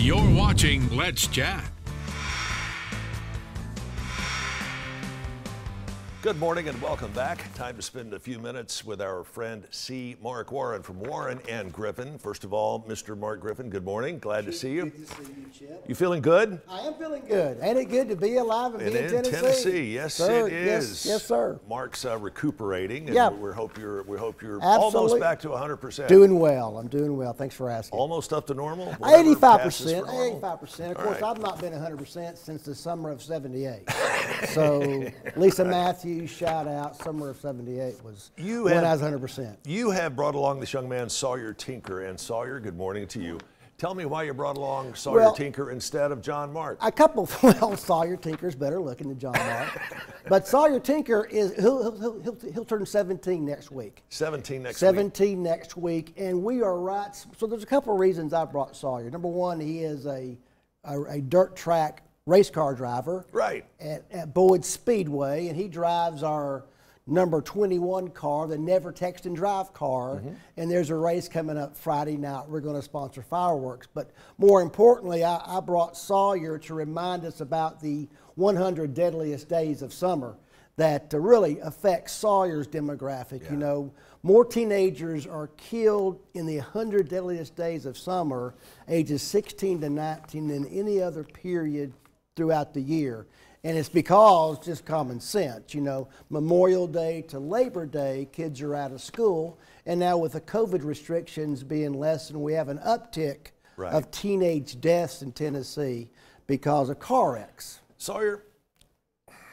You're watching Let's Chat. Good morning and welcome back. Time to spend a few minutes with our friend C. Mark Warren from Warren and Griffin. First of all, Mr. Mark Griffin, good morning. Glad to see you. Good to see you, Chip. You feeling good? I am feeling good. Ain't it good to be alive and be in Tennessee? Tennessee, yes, sir, it is. Yes, sir. Mark's recuperating, and Yeah. we hope you're Absolutely. almost back to 100%. Doing well. I'm doing well. Thanks for asking. Almost up to normal. 85%. 85%. Of All course, right. I've not been 100% since the summer of '78. So Lisa Matthews, shout out. Summer of '78 was when I was 100%. You have brought along this young man, Sawyer Tinker. And Sawyer, good morning to you. Tell me why you brought along Sawyer Tinker instead of John Mark. Sawyer Tinker's better looking than John Mark. But Sawyer Tinker, he'll turn 17 next week. 17 next week. And we are right. So there's a couple of reasons I brought Sawyer. Number one, he is a dirt track race car driver. Right. At Boyd Speedway, and he drives our number 21 car, the Never Text and Drive car, and there's a race coming up Friday night. We're going to sponsor fireworks. But more importantly, I brought Sawyer to remind us about the 100 deadliest days of summer that really affects Sawyer's demographic. Yeah. You know, more teenagers are killed in the 100 deadliest days of summer, ages 16 to 19, than any other period throughout the year. And it's because, just common sense, you know, Memorial Day to Labor Day, kids are out of school. And now with the COVID restrictions being lessened, we have an uptick of teenage deaths in Tennessee because of car wrecks. Sawyer,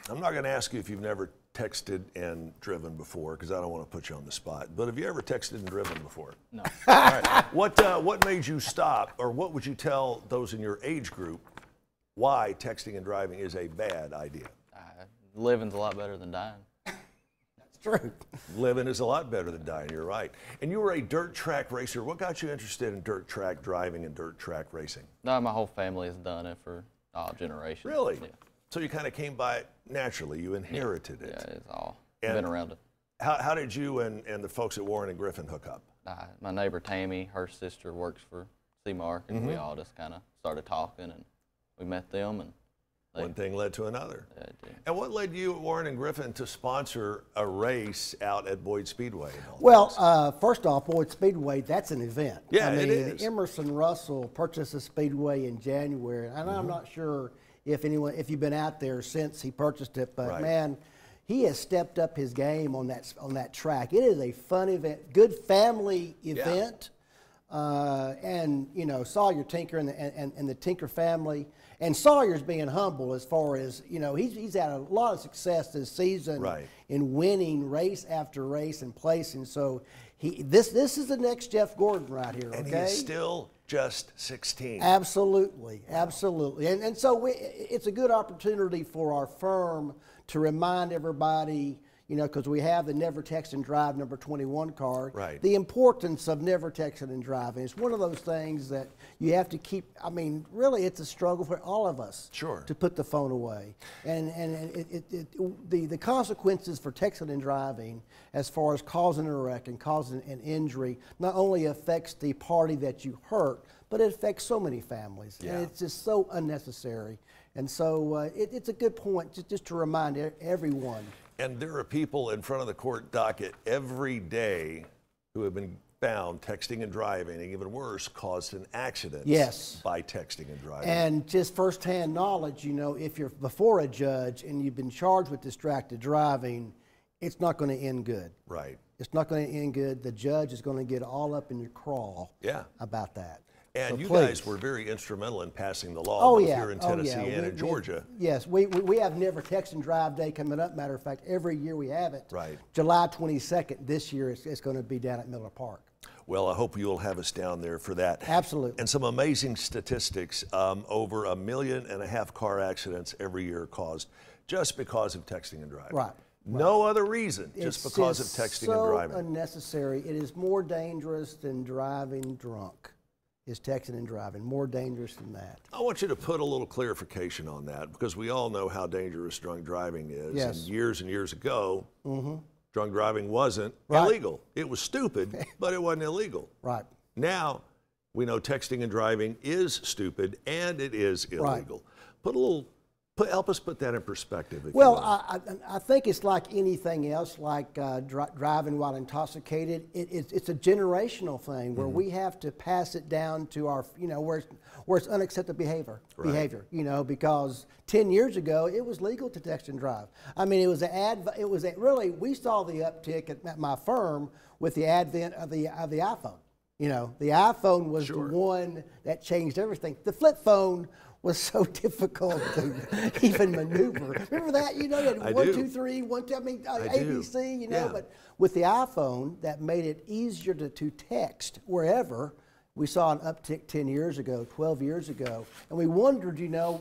I'm not going to ask you if you've never texted and driven before, because I don't want to put you on the spot. But have you ever texted and driven before? No. All right. What made you stop, or what would you tell those in your age group why texting and driving is a bad idea? Living's a lot better than dying. That's true. Living is a lot better than dying, you're right. And you were a dirt track racer. What got you interested in dirt track driving and dirt track racing? No, my whole family has done it for all generations. Really? Yeah. So you kind of came by it naturally. You inherited it. Yeah, it's all And been around it. How did you and the folks at Warren and Griffin hook up? My neighbor Tammy, her sister works for C-Mark, and we all just kind of started talking, and we met them, and one thing led to another. Yeah, it did. And what led you at Warren and Griffin to sponsor a race out at Boyd Speedway? Well, first off, Boyd Speedway, that's an event. Yeah, I mean, it is. Emerson Russell purchased the Speedway in January, and I'm not sure if you've been out there since he purchased it, but man, he has stepped up his game on that track. It is a fun event, good family event. And you know, Sawyer Tinker and the Tinker family, and Sawyer's being humble as far as, you know, he's had a lot of success this season in winning race after race and placing. So this is the next Jeff Gordon right here. And okay, he's still just 16. Absolutely, absolutely. And so it's a good opportunity for our firm to remind everybody, you know, because we have the Never Text and Drive number 21 card, the importance of never texting and driving. It's one of those things that you have to keep. I mean, really, it's a struggle for all of us to put the phone away. And the consequences for texting and driving, as far as causing a wreck and causing an injury, not only affects the party that you hurt, but it affects so many families. Yeah. And it's just so unnecessary. And so it's a good point just to remind everyone. And there are people in front of the court docket every day who have been found texting and driving, and even worse, caused an accident by texting and driving. And just firsthand knowledge, you know, if you're before a judge and you've been charged with distracted driving, it's not going to end good. Right. It's not going to end good. The judge is going to get all up in your craw about that. And so you please. Guys were very instrumental in passing the law both here in Tennessee and in Georgia. Yes, we have Never Text and Drive Day coming up. Matter of fact, every year we have it. Right. July 22nd this year it's going to be down at Miller Park. Well, I hope you'll have us down there for that. Absolutely. And some amazing statistics, over 1.5 million car accidents every year caused just because of texting and driving. Right. No other reason, just because of texting and driving. It's so unnecessary. It is more dangerous than driving drunk. Is texting and driving more dangerous than that? I want you to put a little clarification on that, because we all know how dangerous drunk driving is. Yes. And years ago, drunk driving wasn't illegal. It was stupid, but it wasn't illegal. Right. Now, We know texting and driving is stupid and it is illegal. Right. Help us put that in perspective. Well, I think it's like anything else, like driving while intoxicated. It's a generational thing where we have to pass it down to our, where it's unacceptable behavior. Because 10 years ago it was legal to text and drive. I mean, really we saw the uptick at my firm with the advent of the iPhone. The iPhone was the one that changed everything. The flip phone was so difficult to even maneuver. Remember that? You had 1, 2, 3, 1, 2, ABC, but with the iPhone, that made it easier to text wherever. We saw an uptick 10 years ago, 12 years ago, and we wondered,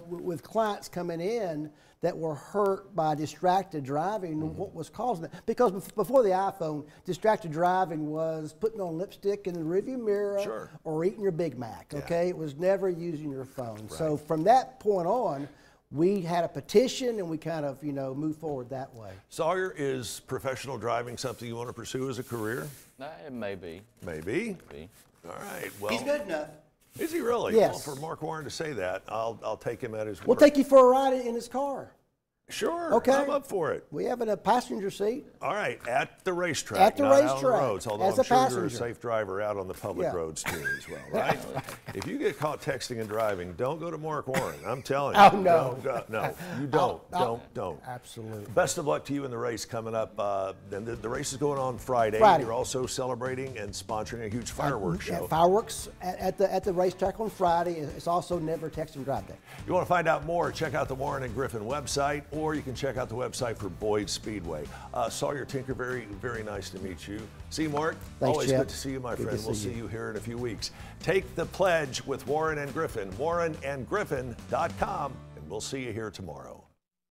with clients coming in that were hurt by distracted driving, what was causing it. Because before the iPhone, distracted driving was putting on lipstick in the rearview mirror or eating your Big Mac, okay? It was never using your phone. Right. So from that point on, we had a petition and we kind of, moved forward that way. Sawyer, is professional driving something you want to pursue as a career? It may be. Maybe? All right. Well, he's good enough. Is he really? Yes. Well, for Mark Warren to say that, I'll take him at his word. We'll take you for a ride in his car. Sure. Okay. I'm up for it. We have a passenger seat. All right. At the racetrack. At the not racetrack. Out on the roads, although as I'm a sure passenger. you're a safe driver out on the public roads too as well, right? If you get caught texting and driving, don't go to Mark Warren. I'm telling you. Oh, no. No, you don't. Don't. Absolutely. Best of luck to you in the race coming up. And the race is going on Friday. You're also celebrating and sponsoring a huge fireworks show. Fireworks at the racetrack on Friday. It's also Never Text and Drive Day. You want to find out more, check out the Warren and Griffin website, or you can check out the website for Boyd Speedway. Sawyer Tinker, very, very nice to meet you. See you, Mark. Thanks, Always Jeff. good to see you, my Good friend. We'll see you here in a few weeks. Take the pledge with Warren and Griffin. WarrenandGriffin.com, and we'll see you here tomorrow.